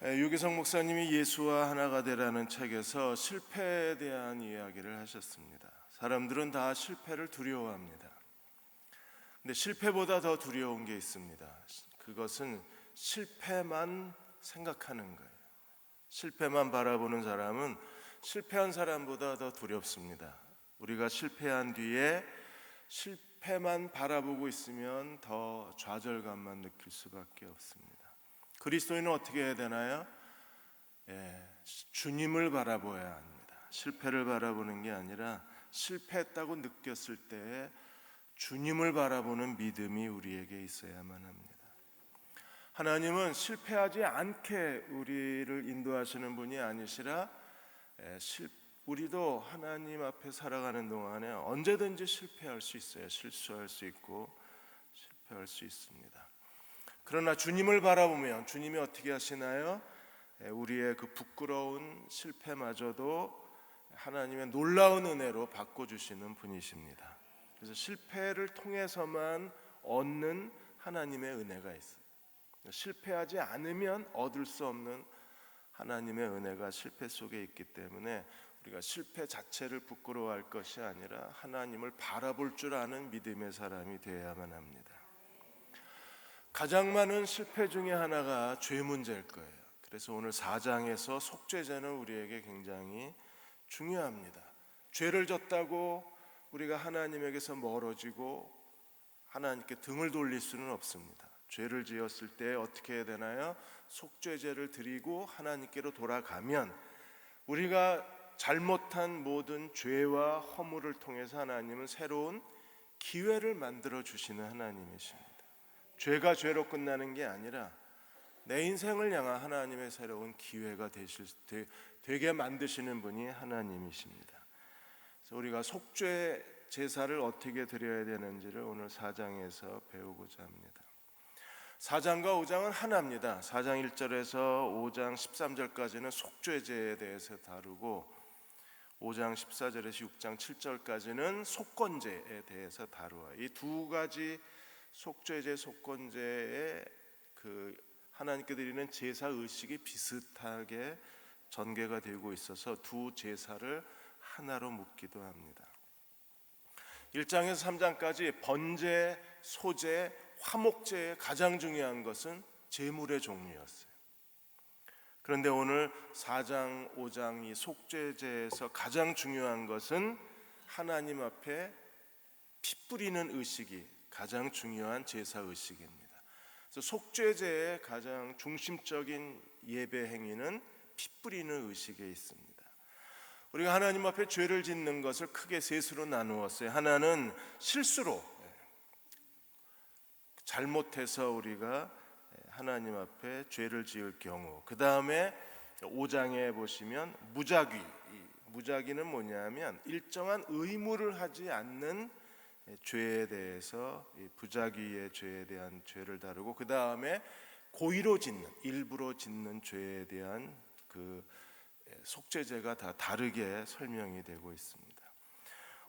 유기성 목사님이 예수와 하나가 되라는 책에서 실패에 대한 이야기를 하셨습니다. 사람들은 다 실패를 두려워합니다. 근데 실패보다 더 두려운 게 있습니다. 그것은 실패만 생각하는 거예요. 실패만 바라보는 사람은 실패한 사람보다 더 두렵습니다. 우리가 실패한 뒤에 실패만 바라보고 있으면 더 좌절감만 느낄 수밖에 없습니다. 그리스도인은 어떻게 해야 되나요? 주님을 바라보아야 합니다. 실패를 바라보는 게 아니라 실패했다고 느꼈을 때에 주님을 바라보는 믿음이 우리에게 있어야만 합니다. 하나님은 실패하지 않게 우리를 인도하시는 분이 아니시라 우리도 하나님 앞에 살아가는 동안에 언제든지 실패할 수 있어요. 실수할 수 있고 실패할 수 있습니다. 그러나 주님을 바라보면 주님이 어떻게 하시나요? 우리의 그 부끄러운 실패마저도 하나님의 놀라운 은혜로 바꿔주시는 분이십니다. 그래서 실패를 통해서만 얻는 하나님의 은혜가 있어요. 실패하지 않으면 얻을 수 없는 하나님의 은혜가 실패 속에 있기 때문에 우리가 실패 자체를 부끄러워할 것이 아니라 하나님을 바라볼 줄 아는 믿음의 사람이 되어야만 합니다. 가장 많은 실패 중에 하나가 죄 문제일 거예요. 그래서 오늘 4장에서 속죄제는 우리에게 굉장히 중요합니다. 죄를 졌다고 우리가 하나님에게서 멀어지고 하나님께 등을 돌릴 수는 없습니다. 죄를 지었을 때 어떻게 해야 되나요? 속죄제를 드리고 하나님께로 돌아가면 우리가 잘못한 모든 죄와 허물을 통해서 하나님은 새로운 기회를 만들어 주시는 하나님이십니다. 죄가 죄로 끝나는 게 아니라 내 인생을 향한 하나님의 새로운 기회가 되게 만드시는 분이 하나님이십니다. 그래서 우리가 속죄 제사를 어떻게 드려야 되는지를 오늘 4장에서 배우고자 합니다. 4장과 5장은 하나입니다. 4장 1절에서 5장 13절까지는 속죄제에 대해서 다루고 5장 14절에서 6장 7절까지는 속건제에 대해서 다루어요. 이 두 가지 속죄제, 속건제의 그 하나님께 드리는 제사 의식이 비슷하게 전개가 되고 있어서 두 제사를 하나로 묶기도 합니다. 1장에서 3장까지 번제, 소제, 화목제의 가장 중요한 것은 제물의 종류였어요. 그런데 오늘 4장, 5장 이 속죄제에서 가장 중요한 것은 하나님 앞에 피 뿌리는 의식이 가장 중요한 제사 의식입니다. 그래서 속죄제의 가장 중심적인 예배 행위는 피 뿌리는 의식에 있습니다. 우리가 하나님 앞에 죄를 짓는 것을 크게 셋으로 나누었어요. 하나는 실수로 잘못해서 우리가 하나님 앞에 죄를 지을 경우, 그 다음에 5장에 보시면 무작위는 뭐냐면 일정한 의무를 하지 않는 죄에 대해서 부작위의 죄에 대한 죄를 다루고, 그 다음에 고의로 짓는, 일부러 짓는 죄에 대한 그 속죄제가 다 다르게 설명이 되고 있습니다.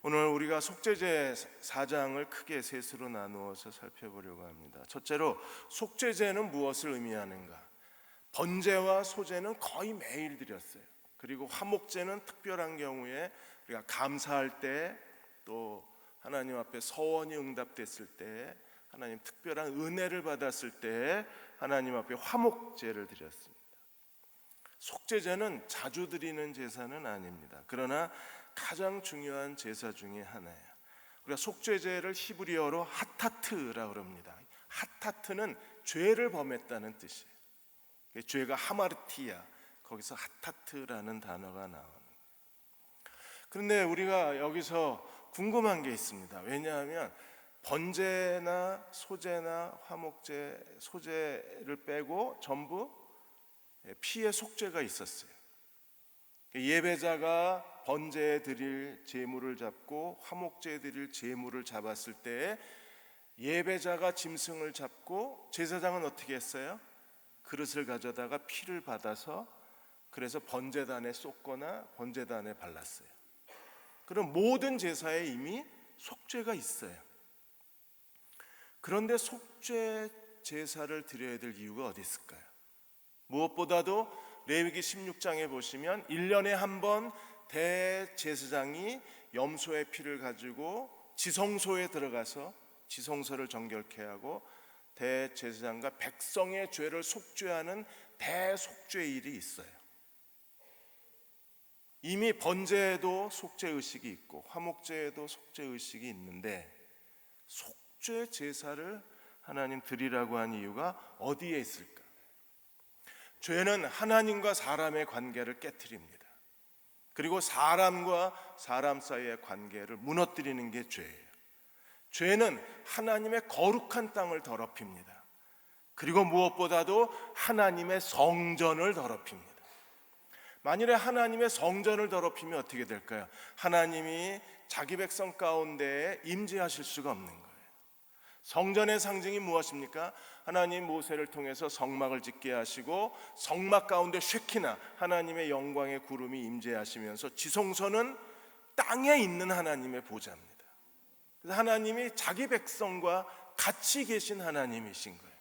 오늘 우리가 속죄제 4장을 크게 셋으로 나누어서 살펴보려고 합니다. 첫째로 속죄제는 무엇을 의미하는가? 번제와 소제는 거의 매일 드렸어요. 그리고 화목제는 특별한 경우에 우리가 감사할 때, 또 하나님 앞에 서원이 응답됐을 때, 하나님 특별한 은혜를 받았을 때 하나님 앞에 화목제를 드렸습니다. 속죄제는 자주 드리는 제사는 아닙니다. 그러나 가장 중요한 제사 중에 하나예요. 우리가 속죄제를 히브리어로 하타트라고 합니다. 하타트는 죄를 범했다는 뜻이에요. 죄가 하마르티야, 거기서 하타트라는 단어가 나오는. 그런데 우리가 여기서 궁금한 게 있습니다. 왜냐하면 번제나 소제나 화목제, 소제를 빼고 전부 피의 속죄가 있었어요. 예배자가 번제에 드릴 제물을 잡고 화목제에 드릴 제물을 잡았을 때 예배자가 짐승을 잡고 제사장은 어떻게 했어요? 그릇을 가져다가 피를 받아서 그래서 번제단에 쏟거나 번제단에 발랐어요. 그럼 모든 제사에 이미 속죄가 있어요. 그런데 속죄 제사를 드려야 될 이유가 어디 있을까요? 무엇보다도 레위기 16장에 보시면 1년에 한 번 대제사장이 염소의 피를 가지고 지성소에 들어가서 지성소를 정결케 하고 대제사장과 백성의 죄를 속죄하는 대속죄일이 있어요. 이미 번제에도 속죄의식이 있고 화목제에도 속죄의식이 있는데 속죄 제사를 하나님 드리라고 한 이유가 어디에 있을까? 죄는 하나님과 사람의 관계를 깨트립니다. 그리고 사람과 사람 사이의 관계를 무너뜨리는 게 죄예요. 죄는 하나님의 거룩한 땅을 더럽힙니다. 그리고 무엇보다도 하나님의 성전을 더럽힙니다. 만일에 하나님의 성전을 더럽히면 어떻게 될까요? 하나님이 자기 백성 가운데에 임재하실 수가 없는 거예요. 성전의 상징이 무엇입니까? 하나님 모세를 통해서 성막을 짓게 하시고 성막 가운데 쉐키나 하나님의 영광의 구름이 임재하시면서 지성소는 땅에 있는 하나님의 보좌입니다. 그래서 하나님이 자기 백성과 같이 계신 하나님이신 거예요.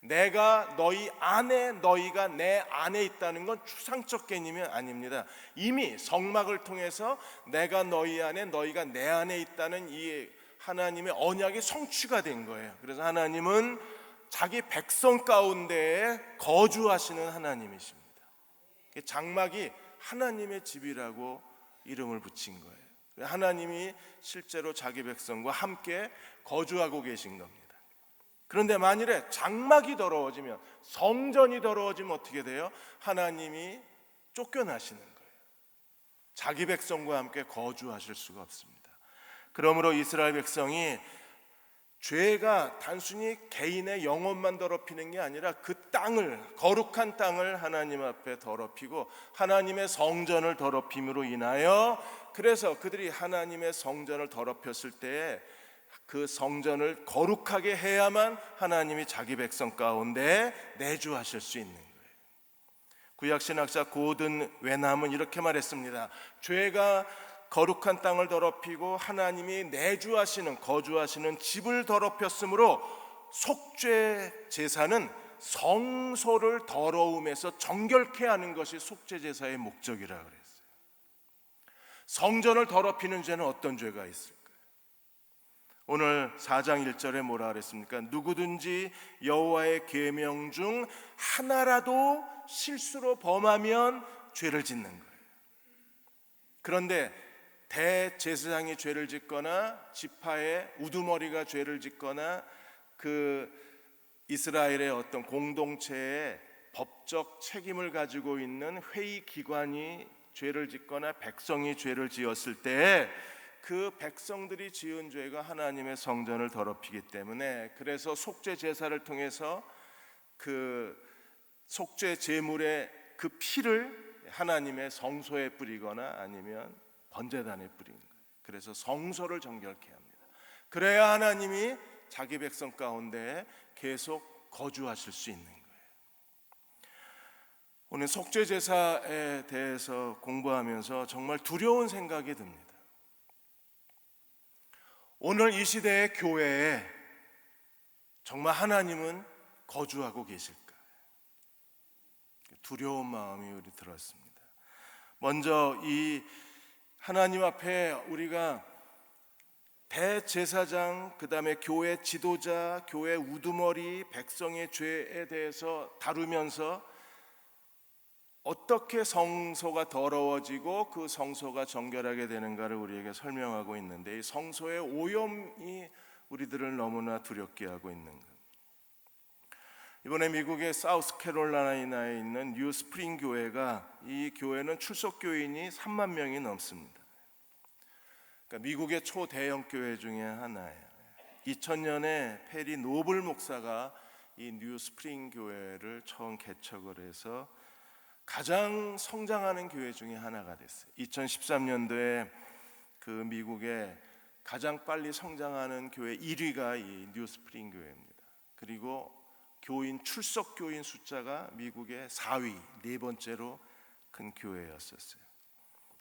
내가 너희 안에, 너희가 내 안에 있다는 건 추상적 개념이 아닙니다. 이미 성막을 통해서 내가 너희 안에, 너희가 내 안에 있다는 이 하나님의 언약이 성취가 된 거예요. 그래서 하나님은 자기 백성 가운데에 거주하시는 하나님이십니다. 장막이 하나님의 집이라고 이름을 붙인 거예요. 하나님이 실제로 자기 백성과 함께 거주하고 계신 겁니다. 그런데 만일에 장막이 더러워지면, 성전이 더러워지면 어떻게 돼요? 하나님이 쫓겨나시는 거예요. 자기 백성과 함께 거주하실 수가 없습니다. 그러므로 이스라엘 백성이 죄가 단순히 개인의 영혼만 더럽히는 게 아니라 그 땅을, 거룩한 땅을 하나님 앞에 더럽히고 하나님의 성전을 더럽힘으로 인하여, 그래서 그들이 하나님의 성전을 더럽혔을 때에 그 성전을 거룩하게 해야만 하나님이 자기 백성 가운데 내주하실 수 있는 거예요. 구약신학자 고든 웨남은 이렇게 말했습니다. 죄가 거룩한 땅을 더럽히고 하나님이 내주하시는, 거주하시는 집을 더럽혔으므로 속죄 제사는 성소를 더러움에서 정결케 하는 것이 속죄 제사의 목적이라고 그랬어요. 성전을 더럽히는 죄는 어떤 죄가 있을까요? 오늘 4장 1절에 뭐라 그랬습니까? 누구든지 여호와의 계명 중 하나라도 실수로 범하면 죄를 짓는 거예요. 그런데 대제사장이 죄를 짓거나 지파의 우두머리가 죄를 짓거나 그 이스라엘의 어떤 공동체의 법적 책임을 가지고 있는 회의기관이 죄를 짓거나 백성이 죄를 지었을 때 그 백성들이 지은 죄가 하나님의 성전을 더럽히기 때문에, 그래서 속죄 제사를 통해서 그 속죄 제물의 그 피를 하나님의 성소에 뿌리거나 아니면 번제단에 뿌리는 거예요. 그래서 성소를 정결케 합니다. 그래야 하나님이 자기 백성 가운데 계속 거주하실 수 있는 거예요. 오늘 속죄 제사에 대해서 공부하면서 정말 두려운 생각이 듭니다. 오늘 이 시대의 교회에 정말 하나님은 거주하고 계실까? 두려운 마음이 우리 들었습니다. 먼저 이 하나님 앞에 우리가 대제사장, 그 다음에 교회 지도자, 교회 우두머리, 백성의 죄에 대해서 다루면서 어떻게 성소가 더러워지고 그 성소가 정결하게 되는가를 우리에게 설명하고 있는데, 이 성소의 오염이 우리들을 너무나 두렵게 하고 있는 것. 이번에 미국의 사우스캐롤라이나에 있는 뉴 스프링 교회가, 이 교회는 출석 교인이 3만 명이 넘습니다. 그러니까 미국의 초대형 교회 중에 하나예요. 2000년에 페리 노블 목사가 이 뉴 스프링 교회를 처음 개척을 해서 가장 성장하는 교회 중에 하나가 됐어요. 2013년도에 그 미국의 가장 빨리 성장하는 교회 1위가 이 뉴 스프링 교회입니다. 그리고 교인, 출석 교인 숫자가 미국의 4위, 네 번째로 큰 교회였었어요.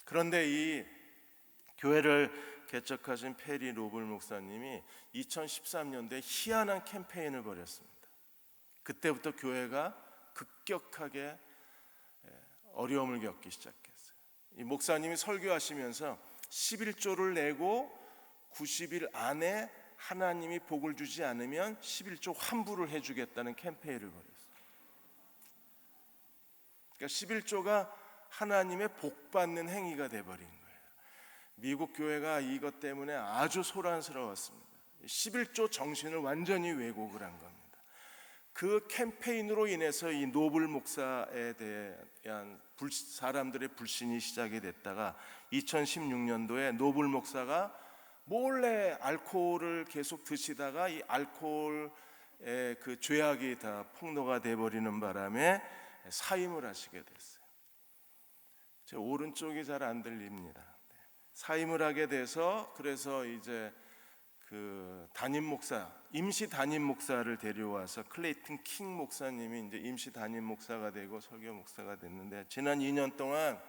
그런데 이 교회를 개척하신 페리 노블 목사님이 2013년도에 희한한 캠페인을 벌였습니다. 그때부터 교회가 급격하게 어려움을 겪기 시작했어요. 이 목사님이 설교하시면서 11조를 내고 90일 안에 하나님이 복을 주지 않으면 11조 환불을 해주겠다는 캠페인을 벌였어요. 그러니까 11조가 하나님의 복받는 행위가 돼버린 거예요. 미국 교회가 이것 때문에 아주 소란스러웠습니다. 11조 정신을 완전히 왜곡을 한 겁니다. 그 캠페인으로 인해서 이 노블 목사에 대한 사람들의 불신이 시작이 됐다가 2016년도에 노블 목사가 몰래 알코올을 계속 드시다가 이 알코올의 그 죄악이 다 폭로가 돼버리는 바람에 사임을 하시게 됐어요. 제 오른쪽이 잘 안 들립니다. 사임을 하게 돼서 그래서 이제 그 담임 목사, 임시 담임 목사를 데려와서 클레이튼 킹 목사님이 이제 임시 담임 목사가 되고 설교 목사가 됐는데, 지난 2년 동안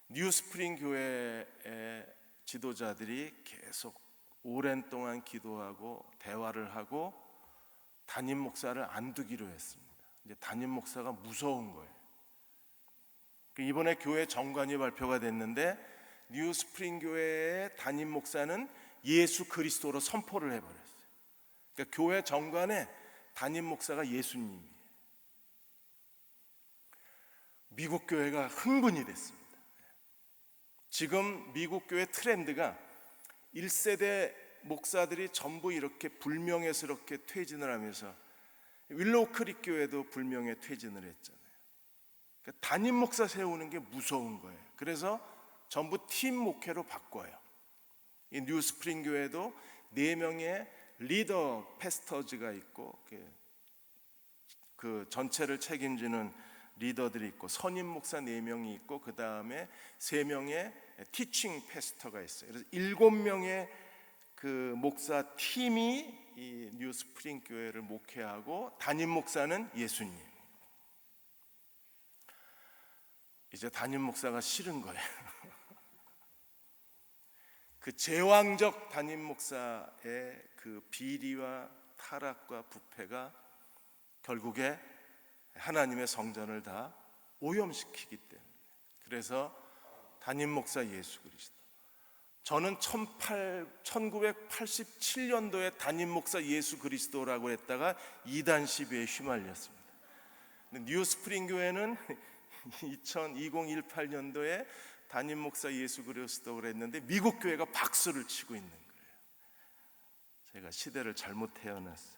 뉴스프링 교회의 지도자들이 계속 오랜 동안 기도하고 대화를 하고 담임 목사를 안 두기로 했습니다. 이제 담임 목사가 무서운 거예요. 이번에 교회 정관이 발표가 됐는데 뉴스프링 교회의 담임 목사는 예수 그리스도로 선포를 해버렸어요. 그러니까 교회 정관에 담임 목사가 예수님이에요. 미국 교회가 흥분이 됐습니다. 지금 미국 교회 트렌드가 1세대 목사들이 전부 이렇게 불명예스럽게 퇴진을 하면서 윌로우 크릭 교회도 불명예 퇴진을 했잖아요. 그러니까 담임 목사 세우는 게 무서운 거예요. 그래서 전부 팀 목회로 바꿔요. 이 뉴스프링 교회도 4명의 리더 패스터즈가 있고 그 전체를 책임지는 리더들이 있고 선임 목사 4명이 있고 그 다음에 3명의 티칭 패스터가 있어요. 그래서 7명의 그 목사 팀이 이 뉴스프링 교회를 목회하고 담임 목사는 예수님. 이제 담임 목사가 싫은 거예요. 그 제왕적 담임 목사의 그 비리와 타락과 부패가 결국에 하나님의 성전을 다 오염시키기 때문에, 그래서 담임 목사 예수 그리스도, 저는 1987년도에 담임 목사 예수 그리스도라고 했다가 이단 시비에 휘말렸습니다. 뉴스프링 교회는 2018년도에 담임 목사 예수 그리스도를 했는데 미국 교회가 박수를 치고 있는 거예요. 제가 시대를 잘못 태어났어요.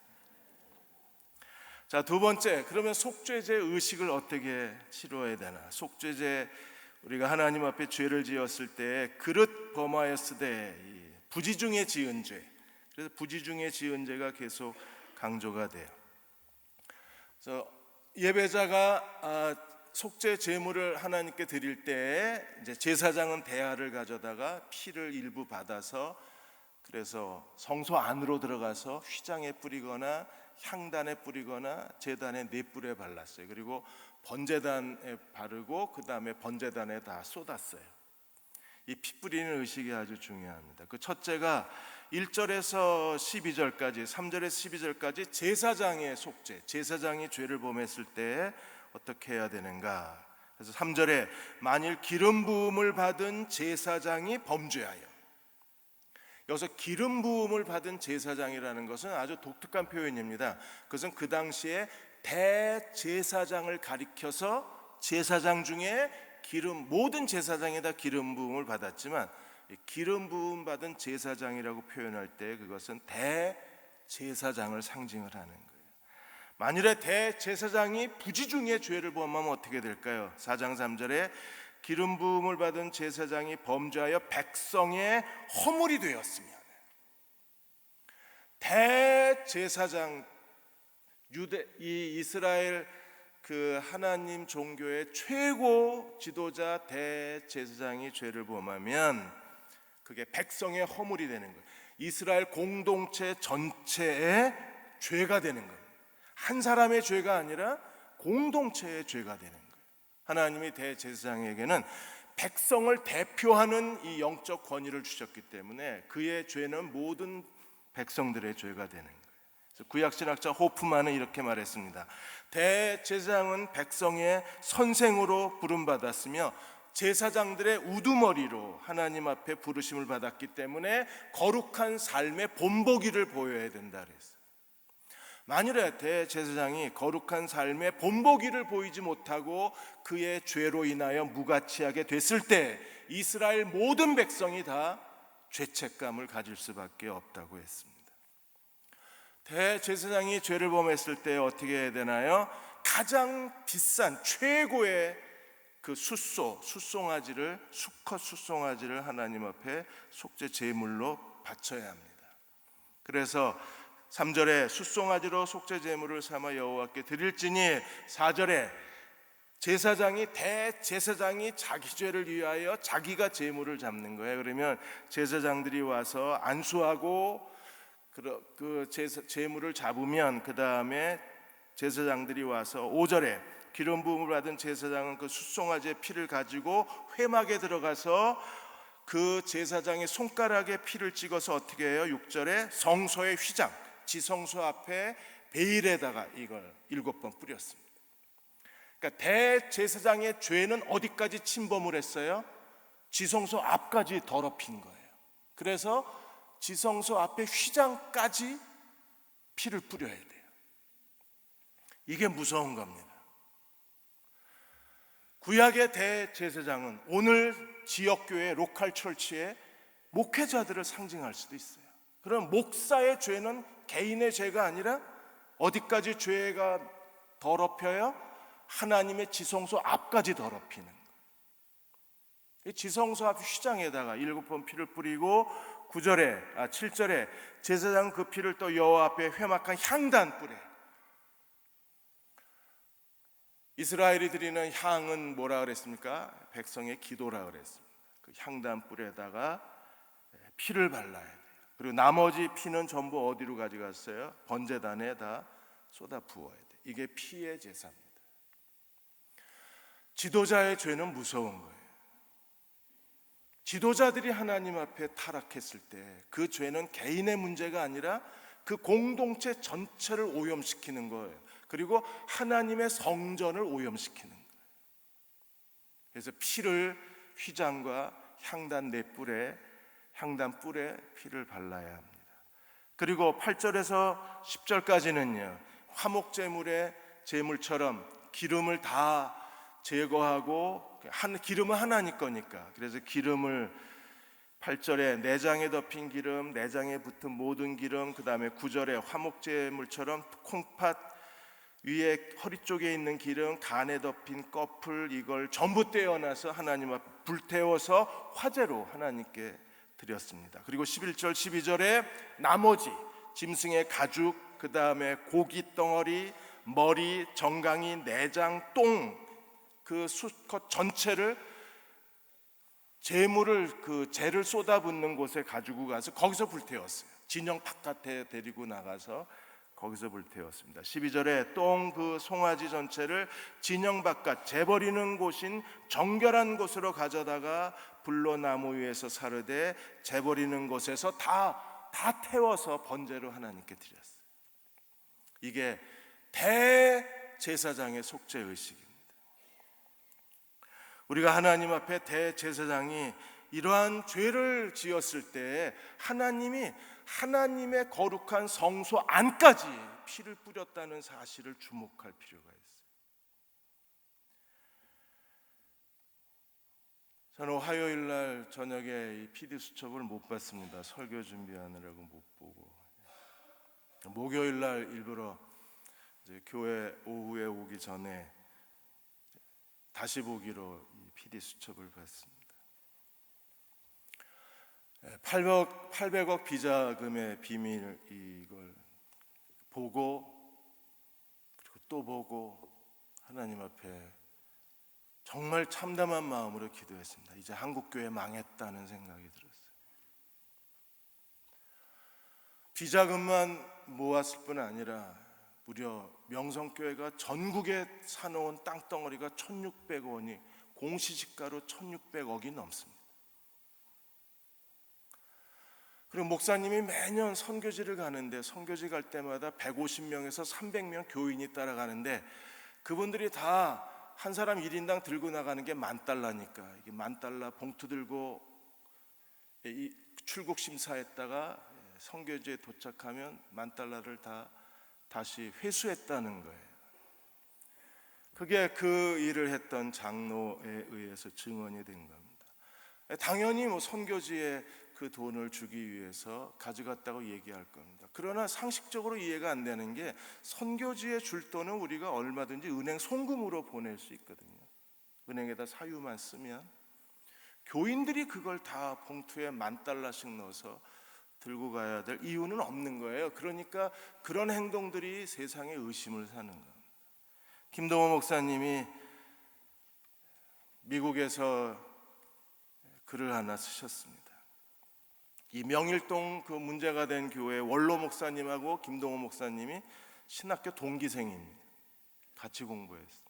자, 두 번째, 그러면 속죄제 의식을 어떻게 치러야 되나? 속죄제, 우리가 하나님 앞에 죄를 지었을 때 그릇 범하였으되 부지 중에 지은 죄, 그래서 부지 중에 지은 죄가 계속 강조가 돼요. 그래서 예배자가 속죄 제물을 하나님께 드릴 때 이제 제사장은 대야를 가져다가 피를 일부 받아서 그래서 성소 안으로 들어가서 휘장에 뿌리거나 향단에 뿌리거나 제단에 넷불에 발랐어요. 그리고 번제단에 바르고 그 다음에 번제단에 다 쏟았어요. 이 피 뿌리는 의식이 아주 중요합니다. 그 첫째가 1절에서 12절까지, 3절에서 12절까지 제사장의 속죄, 제사장이 죄를 범했을 때 어떻게 해야 되는가. 그래서 3절에 만일 기름 부음을 받은 제사장이 범죄하여, 여기서 기름 부음을 받은 제사장이라는 것은 아주 독특한 표현입니다. 그것은 그 당시에 대제사장을 가리켜서 제사장 중에 모든 제사장이 다 기름 부음을 받았지만 기름 부음 받은 제사장이라고 표현할 때 그것은 대제사장을 상징을 하는 거예요. 만일에 대제사장이 부지 중에 죄를 범하면 어떻게 될까요? 4장 3절에 기름 부음을 받은 제사장이 범죄하여 백성의 허물이 되었으면, 대제사장, 이 이스라엘 그 하나님 종교의 최고 지도자 대제사장이 죄를 범하면 그게 백성의 허물이 되는 거예요. 이스라엘 공동체 전체의 죄가 되는 거예요. 한 사람의 죄가 아니라 공동체의 죄가 되는 거예요. 하나님이 대제사장에게는 백성을 대표하는 이 영적 권위를 주셨기 때문에 그의 죄는 모든 백성들의 죄가 되는 거예요. 구약 신학자 호프만은 이렇게 말했습니다. 대제사장은 백성의 선생으로 부름받았으며 제사장들의 우두머리로 하나님 앞에 부르심을 받았기 때문에 거룩한 삶의 본보기를 보여야 된다 그랬어요. 만일에 대제사장이 거룩한 삶의 본보기를 보이지 못하고 그의 죄로 인하여 무가치하게 됐을 때 이스라엘 모든 백성이 다 죄책감을 가질 수밖에 없다고 했습니다. 대제사장이 죄를 범했을 때 어떻게 해야 되나요? 가장 비싼 최고의 그 수송아지를 수컷 수송아지를 하나님 앞에 속죄 제물로 바쳐야 합니다. 그래서 3절에 수송아지로 속죄 제물을 삼아 여호와께 드릴지니 4절에 대제사장이 자기 죄를 위하여 자기가 제물을 잡는 거예요. 그러면 제사장들이 와서 안수하고 그 제물을 잡으면 그 다음에 제사장들이 와서 5절에 기름 부음을 받은 제사장은 그 숫송아지의 피를 가지고 회막에 들어가서 그 제사장의 손가락에 피를 찍어서 어떻게 해요? 6절에 성소의 휘장, 지성소 앞에 베일에다가 이걸 7번 뿌렸습니다. 그러니까 대제사장의 죄는 어디까지 침범을 했어요? 지성소 앞까지 더럽힌 거예요. 그래서 지성소 앞에 휘장까지 피를 뿌려야 돼요. 이게 무서운 겁니다. 구약의 대제사장은 오늘 지역교회 로컬 철치의 목회자들을 상징할 수도 있어요. 그럼 목사의 죄는 개인의 죄가 아니라 어디까지 죄가 더럽혀요? 하나님의 지성소 앞까지 더럽히는 거예요. 지성소 앞 휘장에다가 7번 피를 뿌리고 7절에 제사장 그 피를 또 여호와 앞에 회막한 향단 뿔에, 이스라엘이 드리는 향은 뭐라 그랬습니까? 백성의 기도라 그랬습니다. 그 향단 뿔에다가 피를 발라야 돼요. 그리고 나머지 피는 전부 어디로 가져갔어요? 번제단에 다 쏟아 부어야 돼요. 이게 피의 제사입니다. 지도자의 죄는 무서운 거예요. 지도자들이 하나님 앞에 타락했을 때 그 죄는 개인의 문제가 아니라 그 공동체 전체를 오염시키는 거예요. 그리고 하나님의 성전을 오염시키는 거예요. 그래서 피를 휘장과 향단 뿔에 피를 발라야 합니다. 그리고 8절에서 10절까지는요, 화목제물의 제물처럼 기름을 다 제거하고, 기름은 하나님 거니까, 그래서 기름을 8절에 내장에 덮인 기름, 내장에 붙은 모든 기름, 그 다음에 9절에 화목제물처럼 콩팥 위에 허리 쪽에 있는 기름, 간에 덮인 꺼풀, 이걸 전부 떼어놔서 하나님 앞에 불태워서 화제로 하나님께 드렸습니다. 그리고 11절 12절에 나머지 짐승의 가죽, 그 다음에 고기 덩어리, 머리, 정강이, 내장, 똥, 그 수컷 전체를 재를 쏟아붓는 곳에 가지고 가서 거기서 불태웠어요. 진영 바깥에 데리고 나가서 거기서 불태웠습니다. 12절에 똥 그 송아지 전체를 진영 바깥 재버리는 곳인 정결한 곳으로 가져다가 불로 나무 위에서 사르되 재버리는 곳에서 다 태워서 번제로 하나님께 드렸어요. 이게 대제사장의 속죄 의식입니다. 우리가 하나님 앞에 대제사장이 이러한 죄를 지었을 때 하나님이 하나님의 거룩한 성소 안까지 피를 뿌렸다는 사실을 주목할 필요가 있어요. 저는 화요일 날 저녁에 이 PD 수첩을 못 봤습니다. 설교 준비하느라고 못 보고, 목요일 날 일부러 이제 교회 오후에 오기 전에 다시 보기로 이 PD 수첩을 봤습니다. 800억 비자금의 비밀, 이걸 보고 그리고 또 보고 하나님 앞에 정말 참담한 마음으로 기도했습니다. 이제 한국교회 망했다는 생각이 들었어요. 비자금만 모았을 뿐 아니라 무려 명성교회가 전국에 사놓은 땅덩어리가 1,600원이 공시지가로 1,600억이 넘습니다. 그리고 목사님이 매년 선교지를 가는데 선교지 갈 때마다 150명에서 300명 교인이 따라가는데 그분들이 다 한 사람 1인당 들고 나가는 게 $10,000니까 이게 $10,000 봉투 들고 이 출국 심사했다가 선교지에 도착하면 $10,000를 다시 회수했다는 거예요. 그게 그 일을 했던 장로에 의해서 증언이 된 겁니다. 당연히 선교지에 그 돈을 주기 위해서 가져갔다고 얘기할 겁니다. 그러나 상식적으로 이해가 안 되는 게 선교지에 줄 돈은 우리가 얼마든지 은행 송금으로 보낼 수 있거든요. 은행에다 사유만 쓰면. 교인들이 그걸 다 봉투에 $10,000씩 넣어서 들고 가야 될 이유는 없는 거예요. 그러니까 그런 행동들이 세상에 의심을 사는 겁니다. 김동호 목사님이 미국에서 글을 하나 쓰셨습니다. 이 명일동 그 문제가 된 교회 원로 목사님하고 김동호 목사님이 신학교 동기생입니다. 같이 공부했어요.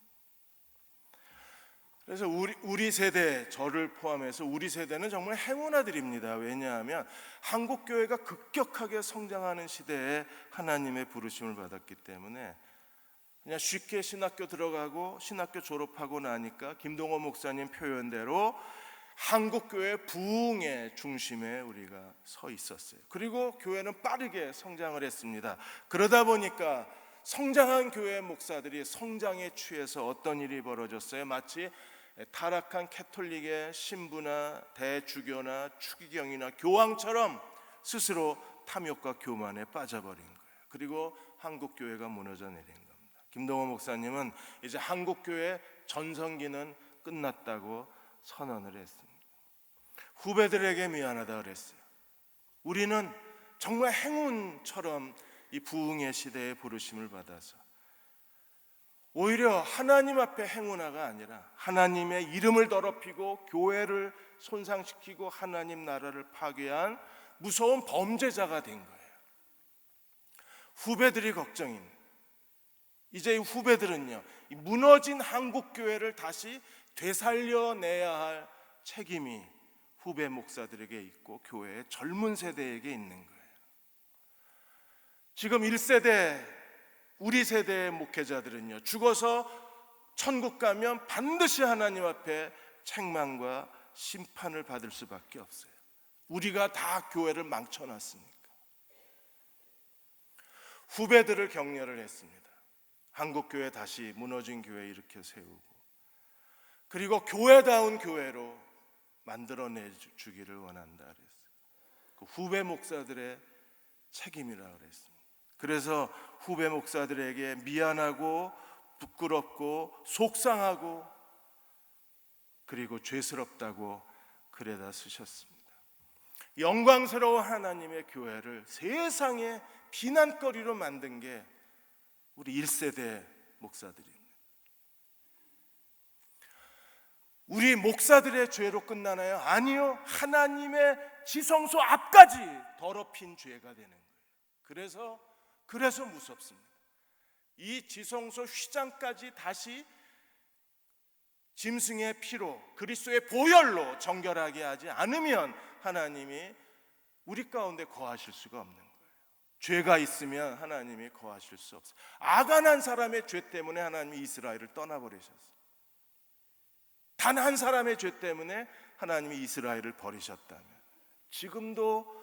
그래서 우리 세대, 저를 포함해서 우리 세대는 정말 행운아들입니다. 왜냐하면 한국 교회가 급격하게 성장하는 시대에 하나님의 부르심을 받았기 때문에 그냥 쉽게 신학교 들어가고 신학교 졸업하고 나니까 김동호 목사님 표현대로 한국 교회 부흥의 중심에 우리가 서 있었어요. 그리고 교회는 빠르게 성장을 했습니다. 그러다 보니까 성장한 교회 목사들이 성장에 취해서 어떤 일이 벌어졌어요? 마치 타락한 캐톨릭의 신부나 대주교나 추기경이나 교황처럼 스스로 탐욕과 교만에 빠져버린 거예요. 그리고 한국 교회가 무너져 내린 겁니다. 김동호 목사님은 이제 한국 교회 전성기는 끝났다고 선언을 했습니다. 후배들에게 미안하다 그랬어요. 우리는 정말 행운처럼 이 부흥의 시대에 부르심을 받아서 오히려 하나님 앞에 행운아가 아니라 하나님의 이름을 더럽히고 교회를 손상시키고 하나님 나라를 파괴한 무서운 범죄자가 된 거예요. 후배들이 걱정입니다. 이제 이 후배들은요, 이 무너진 한국 교회를 다시 되살려내야 할 책임이 후배 목사들에게 있고 교회의 젊은 세대에게 있는 거예요. 지금 1세대 우리 세대의 목회자들은요, 죽어서 천국 가면 반드시 하나님 앞에 책망과 심판을 받을 수밖에 없어요. 우리가 다 교회를 망쳐놨으니까. 후배들을 격려를 했습니다. 한국 교회 다시 무너진 교회 일으켜 세우고, 그리고 교회다운 교회로 만들어내 주기를 원한다 그랬어요. 그 후배 목사들의 책임이라 그랬습니다. 그래서 후배 목사들에게 미안하고 부끄럽고 속상하고 그리고 죄스럽다고 글에다 쓰셨습니다. 영광스러운 하나님의 교회를 세상의 비난거리로 만든 게 우리 1세대 목사들입니다. 우리 목사들의 죄로 끝나나요? 아니요. 하나님의 지성소 앞까지 더럽힌 죄가 되는 거예요. 그래서 무섭습니다. 이 지성소 휘장까지 다시 짐승의 피로 그리스도의 보혈로 정결하게 하지 않으면 하나님이 우리 가운데 거하실 수가 없는 거예요. 죄가 있으면 하나님이 거하실 수 없어요. 아간한 사람의 죄 때문에 하나님이 이스라엘을 떠나버리셨어요. 단 한 사람의 죄 때문에 하나님이 이스라엘을 버리셨다면 지금도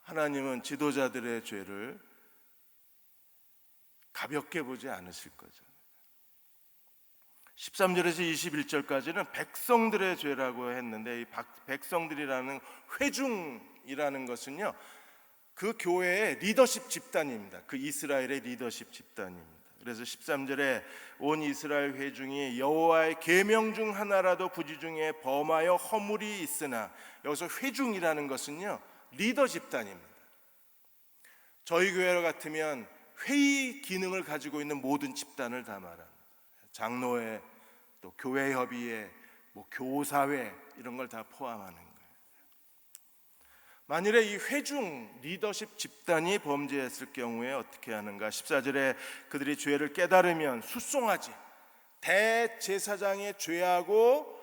하나님은 지도자들의 죄를 가볍게 보지 않으실 거죠. 13절에서 21절까지는 백성들의 죄라고 했는데 이 백성들이라는 회중이라는 것은요, 그 교회의 리더십 집단입니다. 그 이스라엘의 리더십 집단입니다. 그래서 13절에 온 이스라엘 회중이 여호와의 계명 중 하나라도 부지 중에 범하여 허물이 있으나, 여기서 회중이라는 것은요 리더 집단입니다. 저희 교회 같으면 회의 기능을 가지고 있는 모든 집단을 다 말합니다. 장로회, 또 교회 협의회, 교사회 이런 걸 다 포함하는 거예요. 만일에 이 회중 리더십 집단이 범죄했을 경우에 어떻게 하는가? 14절에 그들이 죄를 깨달으면 숫송하지, 대제사장의 죄하고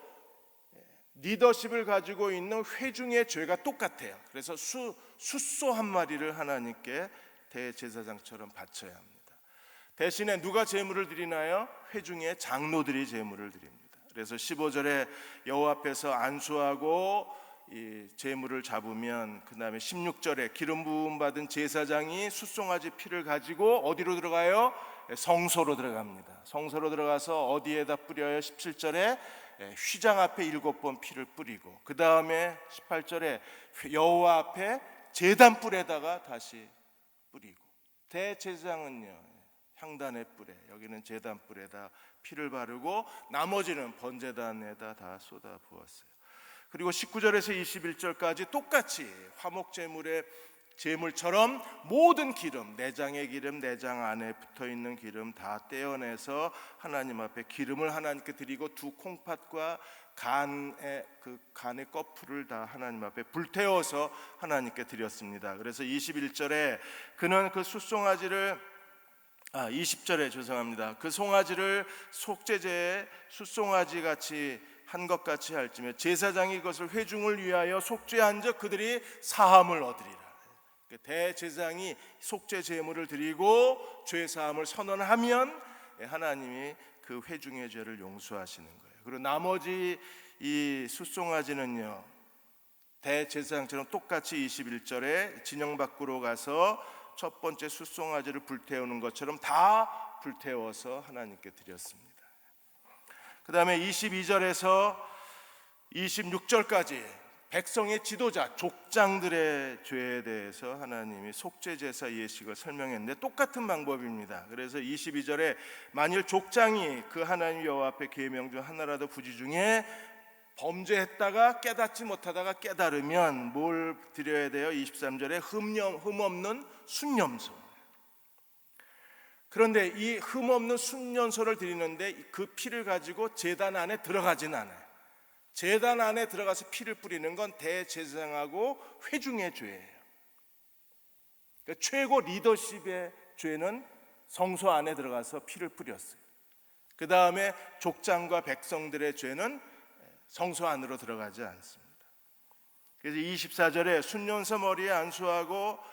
리더십을 가지고 있는 회중의 죄가 똑같아요. 그래서 숫소 한 마리를 하나님께 대제사장처럼 바쳐야 합니다. 대신에 누가 제물을 드리나요? 회중의 장로들이 제물을 드립니다. 그래서 15절에 여호와 앞에서 안수하고 이 제물을 잡으면, 그 다음에 16절에 기름 부음 받은 제사장이 숫송아지 피를 가지고 어디로 들어가요? 성소로 들어갑니다. 성소로 들어가서 어디에다 뿌려요? 17절에 휘장 앞에 7번 피를 뿌리고, 그 다음에 18절에 여호와 앞에 제단 뿔에다가 다시 뿌리고, 대제사장은요 향단의 뿔에, 여기는 제단 뿔에다 피를 바르고 나머지는 번제단에다 다 쏟아 부었어요. 그리고 19절에서 21절까지 똑같이 화목제물의 제물처럼 모든 기름, 내장의 기름, 내장 안에 붙어있는 기름 다 떼어내서 하나님 앞에 기름을 하나님께 드리고, 두 콩팥과 간의 거풀을 다 하나님 앞에 불태워서 하나님께 드렸습니다. 그래서 21절에 그는 그 숫송아지를 20절에 죄송합니다. 그 송아지를 속죄제에 숫송아지 같이 한 것 같이 할지며 제사장이 그것을 회중을 위하여 속죄한즉 그들이 사함을 얻으리라. 대제사장이 속죄 제물을 드리고 죄 사함을 선언하면 하나님이 그 회중의 죄를 용서하시는 거예요. 그리고 나머지 이 숫송아지는요 대제사장처럼 똑같이 21절에 진영 밖으로 가서 첫 번째 숫송아지를 불태우는 것처럼 다 불태워서 하나님께 드렸습니다. 그 다음에 22절에서 26절까지 백성의 지도자, 족장들의 죄에 대해서 하나님이 속죄제사 예식을 설명했는데 똑같은 방법입니다. 그래서 22절에 만일 족장이 그 하나님 여호와 앞에 계명 중 하나라도 부지 중에 범죄했다가 깨닫지 못하다가 깨달으면 뭘 드려야 돼요? 23절에 흠없는 순염소. 그런데 이 흠없는 순염소를 드리는데 그 피를 가지고 제단 안에 들어가진 않아요. 제단 안에 들어가서 피를 뿌리는 건 대제사장하고 회중의 죄예요. 그러니까 최고 리더십의 죄는 성소 안에 들어가서 피를 뿌렸어요. 그 다음에 족장과 백성들의 죄는 성소 안으로 들어가지 않습니다. 그래서 24절에 순염소 머리에 안수하고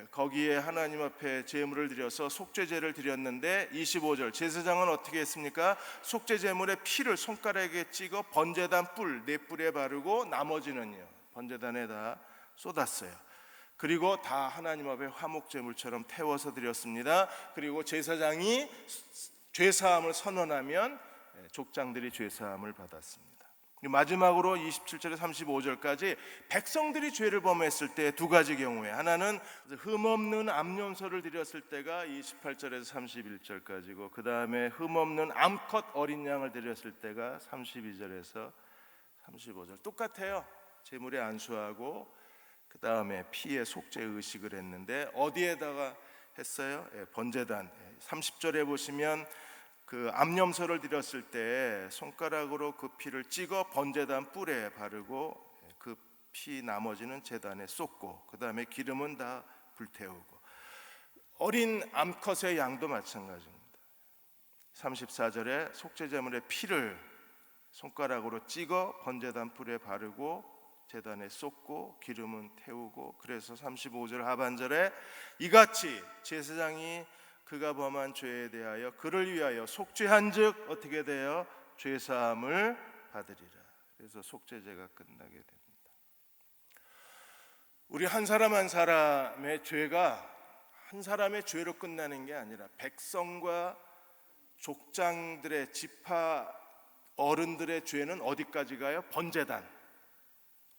거기에 하나님 앞에 제물을 드려서 속죄제를 드렸는데 25절 제사장은 어떻게 했습니까? 속죄제물의 피를 손가락에 찍어 번제단 뿔 4뿔에 바르고 나머지는요 번제단에다 쏟았어요. 그리고 다 하나님 앞에 화목제물처럼 태워서 드렸습니다. 그리고 제사장이 죄사함을 선언하면 족장들이 죄사함을 받았습니다. 마지막으로 27절에서 35절까지 백성들이 죄를 범했을 때 두 가지 경우에, 하나는 흠없는 암염소를 드렸을 때가 28절에서 31절까지고, 그 다음에 흠없는 암컷 어린 양을 드렸을 때가 32절에서 35절. 똑같아요. 제물에 안수하고 그 다음에 피에 속죄 의식을 했는데 어디에다가 했어요? 번제단. 30절에 보시면 그 암염소를 드렸을 때 손가락으로 그 피를 찍어 번제단 뿔에 바르고 그 피 나머지는 제단에 쏟고, 그 다음에 기름은 다 불태우고, 어린 암컷의 양도 마찬가지입니다. 34절에 속죄제물의 피를 손가락으로 찍어 번제단 뿔에 바르고 제단에 쏟고 기름은 태우고, 그래서 35절 하반절에 이같이 제사장이 그가 범한 죄에 대하여 그를 위하여 속죄한즉 어떻게 돼요? 죄사함을 받으리라. 그래서 속죄제가 끝나게 됩니다. 우리 한 사람 한 사람의 죄가 한 사람의 죄로 끝나는 게 아니라 백성과 족장들의 지파 어른들의 죄는 어디까지 가요? 번제단,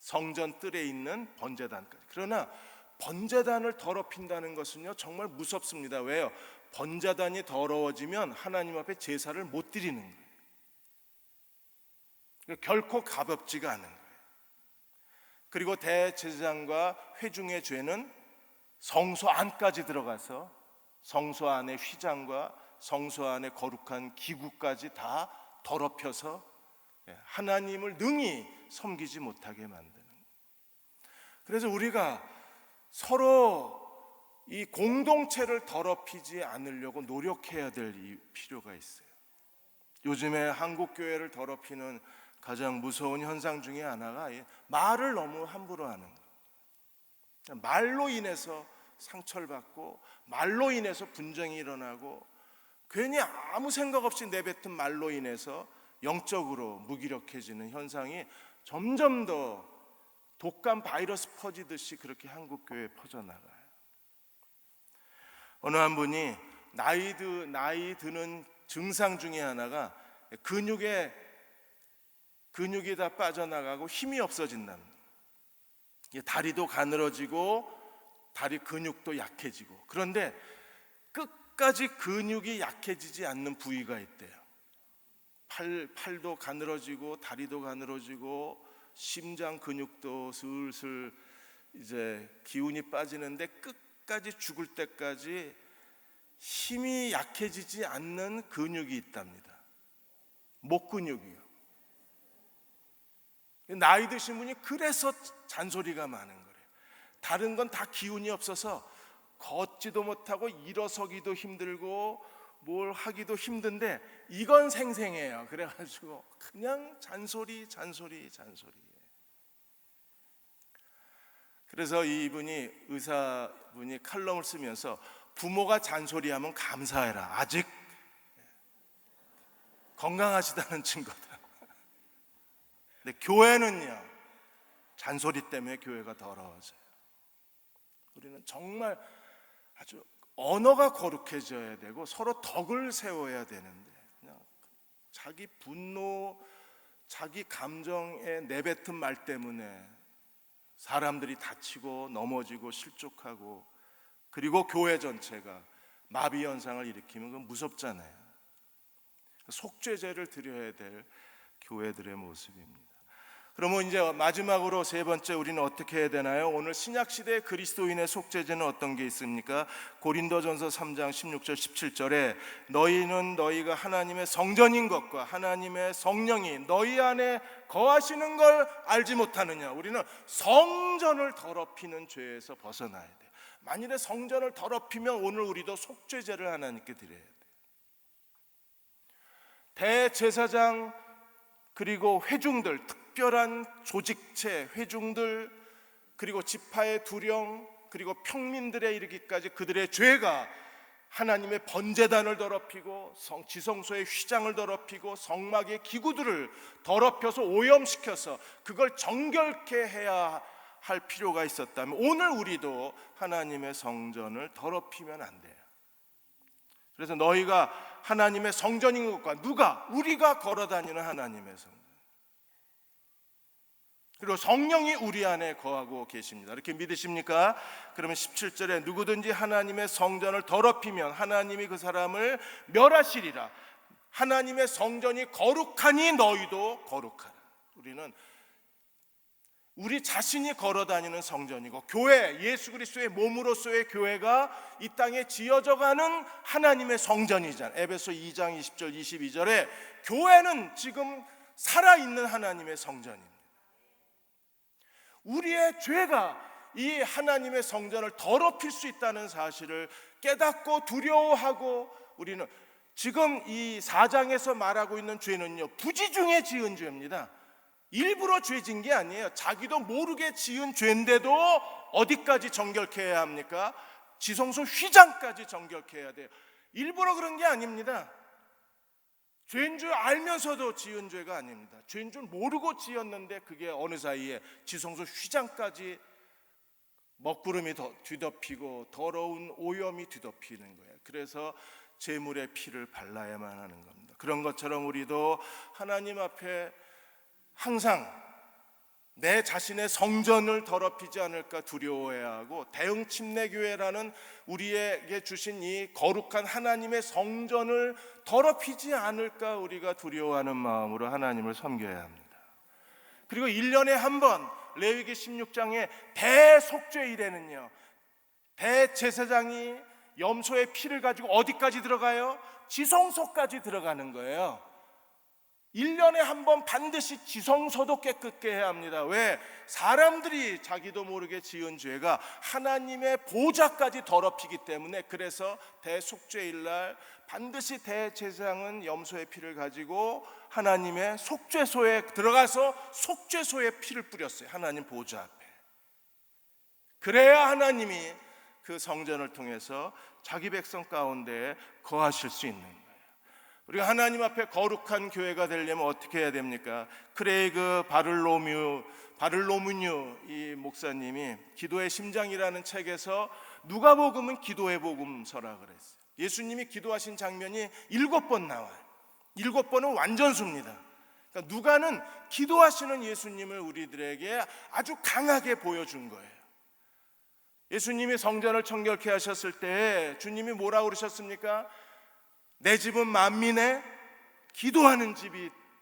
성전 뜰에 있는 번제단까지. 그러나 번제단을 더럽힌다는 것은요 정말 무섭습니다. 왜요? 번제단이 더러워지면 하나님 앞에 제사를 못 드리는 거예요. 결코 가볍지가 않은 거예요. 그리고 대제사장과 회중의 죄는 성소 안까지 들어가서 성소 안의 휘장과 성소 안의 거룩한 기구까지 다 더럽혀서 하나님을 능히 섬기지 못하게 만드는 거예요. 그래서 우리가 서로 이 공동체를 더럽히지 않으려고 노력해야 될 필요가 있어요. 요즘에 한국 교회를 더럽히는 가장 무서운 현상 중에 하나가 말을 너무 함부로 하는 거예요. 말로 인해서 상처를 받고 말로 인해서 분쟁이 일어나고 괜히 아무 생각 없이 내뱉은 말로 인해서 영적으로 무기력해지는 현상이 점점 더 독감 바이러스 퍼지듯이 그렇게 한국 교회에 퍼져나가요. 어느 한 분이 나이 드는 증상 중에 하나가 근육이 다 빠져나가고 힘이 없어진답니다. 다리도 가늘어지고 다리 근육도 약해지고, 그런데 끝까지 근육이 약해지지 않는 부위가 있대요. 팔도 가늘어지고 다리도 가늘어지고 심장 근육도 슬슬 이제 기운이 빠지는데 끝까지 죽을 때까지 힘이 약해지지 않는 근육이 있답니다. 목 근육이요. 나이 드신 분이 그래서 잔소리가 많은 거예요. 다른 건 다 기운이 없어서 걷지도 못하고 일어서기도 힘들고 뭘 하기도 힘든데 이건 생생해요. 그래가지고 그냥 잔소리. 그래서 이분이, 의사분이 칼럼을 쓰면서 부모가 잔소리하면 감사해라. 아직 건강하시다는 증거다. 근데 교회는요, 잔소리 때문에 교회가 더러워져요. 우리는 정말 아주 언어가 거룩해져야 되고 서로 덕을 세워야 되는데 그냥 자기 분노, 자기 감정에 내뱉은 말 때문에 사람들이 다치고 넘어지고 실족하고, 그리고 교회 전체가 마비 현상을 일으키면 그건 무섭잖아요. 속죄제를 드려야 될 교회들의 모습입니다. 그러면 이제 마지막으로 세 번째, 우리는 어떻게 해야 되나요? 오늘 신약시대의 그리스도인의 속죄제는 어떤 게 있습니까? 고린도전서 3장 16절 17절에 너희는 너희가 하나님의 성전인 것과 하나님의 성령이 너희 안에 거하시는 걸 알지 못하느냐. 우리는 성전을 더럽히는 죄에서 벗어나야 돼요. 만일에 성전을 더럽히면 오늘 우리도 속죄제를 하나님께 드려야 돼요. 대제사장 그리고 회중들, 특별한 조직체 회중들, 그리고 지파의 두령, 그리고 평민들에 이르기까지 그들의 죄가 하나님의 번제단을 더럽히고 지성소의 휘장을 더럽히고 성막의 기구들을 더럽혀서 오염시켜서 그걸 정결케 해야 할 필요가 있었다면 오늘 우리도 하나님의 성전을 더럽히면 안 돼요. 그래서 너희가 하나님의 성전인 것과 누가? 우리가 걸어다니는 하나님의 성전, 그리고 성령이 우리 안에 거하고 계십니다. 이렇게 믿으십니까? 그러면 17절에 누구든지 하나님의 성전을 더럽히면 하나님이 그 사람을 멸하시리라. 하나님의 성전이 거룩하니 너희도 거룩하라. 우리는 우리 자신이 걸어다니는 성전이고 교회, 예수 그리스도의 몸으로서의 교회가 이 땅에 지어져가는 하나님의 성전이잖아요. 에베소 2장 20절 22절에 교회는 지금 살아있는 하나님의 성전입니다. 우리의 죄가 이 하나님의 성전을 더럽힐 수 있다는 사실을 깨닫고 두려워하고, 우리는 지금 이 4장에서 말하고 있는 죄는요, 부지 중에 지은 죄입니다. 일부러 죄 진 게 아니에요. 자기도 모르게 지은 죄인데도 어디까지 정결케 해야 합니까? 지성소 휘장까지 정결케 해야 돼요. 일부러 그런 게 아닙니다. 죄인 줄 알면서도 지은 죄가 아닙니다. 죄인 줄 모르고 지었는데 그게 어느 사이에 지성소 휘장까지 먹구름이 뒤덮이고 더러운 오염이 뒤덮이는 거예요. 그래서 제물의 피를 발라야만 하는 겁니다. 그런 것처럼 우리도 하나님 앞에 항상 내 자신의 성전을 더럽히지 않을까 두려워해야 하고, 대응 침례교회라는 우리에게 주신 이 거룩한 하나님의 성전을 더럽히지 않을까 우리가 두려워하는 마음으로 하나님을 섬겨야 합니다. 그리고 1년에 한 번 레위기 16장의 대속죄일에는요, 대제사장이 염소의 피를 가지고 어디까지 들어가요? 지성소까지 들어가는 거예요. 1년에 한 번 반드시 지성소도 깨끗게 해야 합니다. 왜? 사람들이 자기도 모르게 지은 죄가 하나님의 보좌까지 더럽히기 때문에. 그래서 대속죄일날 반드시 대제사장은 염소의 피를 가지고 하나님의 속죄소에 들어가서 속죄소에 피를 뿌렸어요. 하나님 보좌 앞에. 그래야 하나님이 그 성전을 통해서 자기 백성 가운데 거하실 수 있는 거예요. 우리가 하나님 앞에 거룩한 교회가 되려면 어떻게 해야 됩니까? 크레이그 바를로무뉴 이 목사님이 기도의 심장이라는 책에서 누가복음은 기도의 복음서라 그랬어요. 예수님이 기도하신 장면이 7번 나와요. 7번은 완전수입니다. 그러니까 누가는 기도하시는 예수님을 우리들에게 아주 강하게 보여준 거예요. 예수님이 성전을 청결케 하셨을 때 주님이 뭐라고 그러셨습니까? 내 집은 만민의 기도하는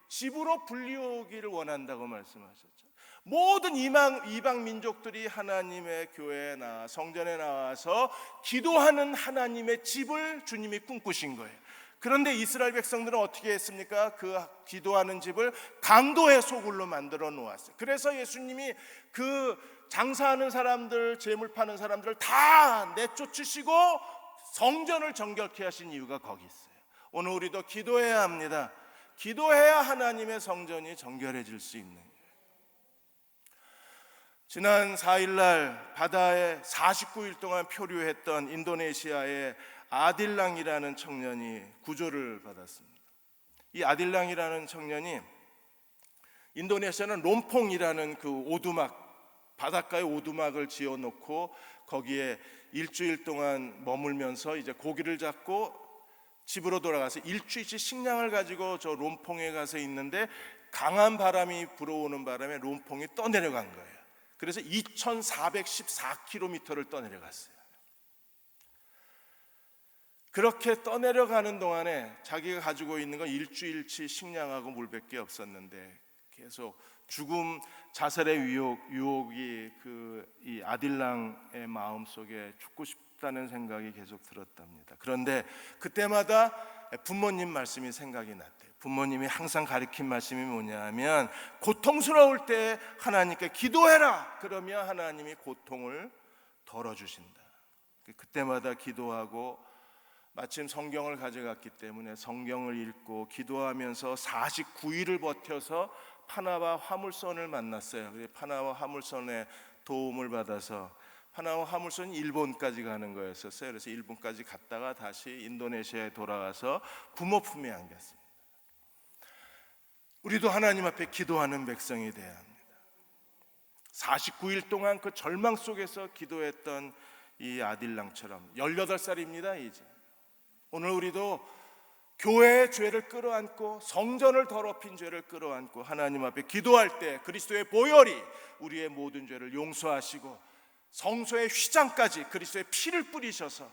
집으로 불리우기를 원한다고 말씀하셨죠. 모든 이방 민족들이 하나님의 교회에 나와 성전에 나와서 기도하는 하나님의 집을 주님이 꿈꾸신 거예요. 그런데 이스라엘 백성들은 어떻게 했습니까? 그 기도하는 집을 강도의 소굴로 만들어 놓았어요. 그래서 예수님이 그 장사하는 사람들, 재물 파는 사람들을 다 내쫓으시고 성전을 정결케 하신 이유가 거기 있어요. 오늘 우리도 기도해야 합니다. 기도해야 하나님의 성전이 정결해질 수 있는 거예요. 지난 4일날 바다에 49일 동안 표류했던 인도네시아의 아딜랑이라는 청년이 구조를 받았습니다. 이 아딜랑이라는 청년이 인도네시아는 롬퐁이라는 그 오두막, 바닷가에 오두막을 지어놓고 거기에 일주일 동안 머물면서 이제 고기를 잡고 집으로 돌아가서 일주일치 식량을 가지고 저 롬퐁에 가서 있는데 강한 바람이 불어오는 바람에 롬퐁이 떠내려간 거예요. 그래서 2414km를 떠내려갔어요. 그렇게 떠내려가는 동안에 자기가 가지고 있는 건 일주일치 식량하고 물밖에 없었는데 계속 죽음, 자살의 유혹이 이 아딜랑의 마음속에 죽고 싶다는 생각이 계속 들었답니다. 그런데 그때마다 부모님 말씀이 생각이 났대요. 부모님이 항상 가르친 말씀이 뭐냐 하면 고통스러울 때 하나님께 기도해라. 그러면 하나님이 고통을 덜어주신다. 그때마다 기도하고 마침 성경을 가져갔기 때문에 성경을 읽고 기도하면서 49일을 버텨서 파나마 화물선을 만났어요. 파나마 화물선의 도움을 받아서 파나마 화물선이 일본까지 가는 거였었어요. 그래서 일본까지 갔다가 다시 인도네시아에 돌아와서 부모 품에 안겼습니다. 우리도 하나님 앞에 기도하는 백성이 되어야 합니다. 49일 동안 그 절망 속에서 기도했던 이 아딜랑처럼 18살입니다 이제. 오늘 우리도 교회의 죄를 끌어안고 성전을 더럽힌 죄를 끌어안고 하나님 앞에 기도할 때 그리스도의 보혈이 우리의 모든 죄를 용서하시고 성소의 휘장까지 그리스도의 피를 뿌리셔서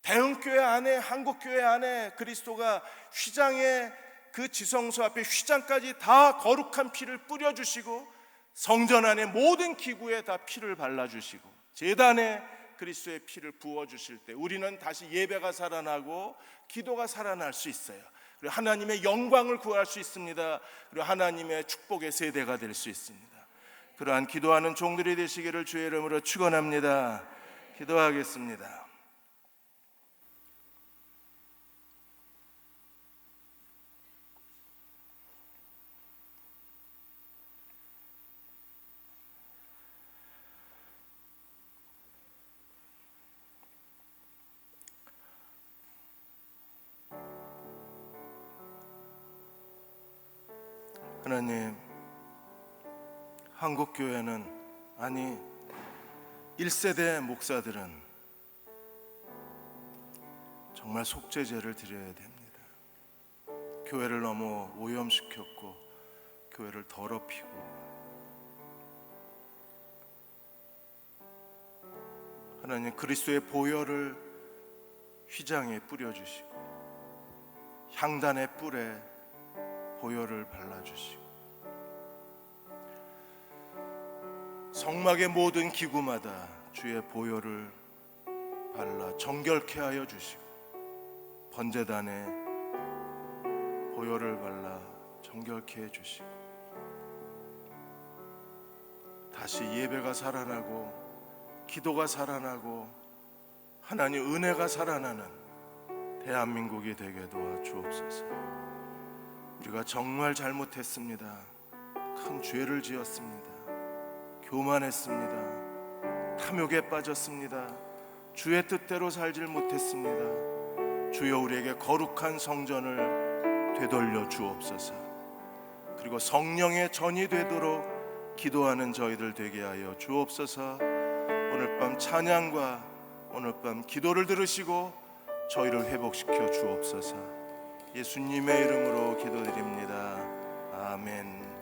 대흥교회 안에, 한국교회 안에 그리스도가 휘장의 그 지성소 앞에 휘장까지 다 거룩한 피를 뿌려주시고 성전 안에 모든 기구에 다 피를 발라주시고 제단에 그리스도의 피를 부어주실 때 우리는 다시 예배가 살아나고 기도가 살아날 수 있어요. 그리고 하나님의 영광을 구할 수 있습니다. 그리고 하나님의 축복의 세대가 될 수 있습니다. 그러한 기도하는 종들이 되시기를 주의 이름으로 축원합니다. 기도하겠습니다. 하나님, 한국교회는 아니 1세대 목사들은 정말 속죄제를 드려야 됩니다. 교회를 너무 오염시켰고 교회를 더럽히고 하나님 그리스도의 보혈을 휘장에 뿌려주시고 향단의 뿔에 보혈을 발라주시고 성막의 모든 기구마다 주의 보혈을 발라 정결케 하여 주시고 번제단에 보혈을 발라 정결케 해주시고 다시 예배가 살아나고 기도가 살아나고 하나님 은혜가 살아나는 대한민국이 되게 도와주옵소서. 우리가 정말 잘못했습니다. 큰 죄를 지었습니다. 교만했습니다. 탐욕에 빠졌습니다. 주의 뜻대로 살질 못했습니다. 주여 우리에게 거룩한 성전을 되돌려 주옵소서. 그리고 성령의 전이 되도록 기도하는 저희들 되게 하여 주옵소서. 오늘 밤 찬양과 오늘 밤 기도를 들으시고 저희를 회복시켜 주옵소서. 예수님의 이름으로 기도드립니다. 아멘.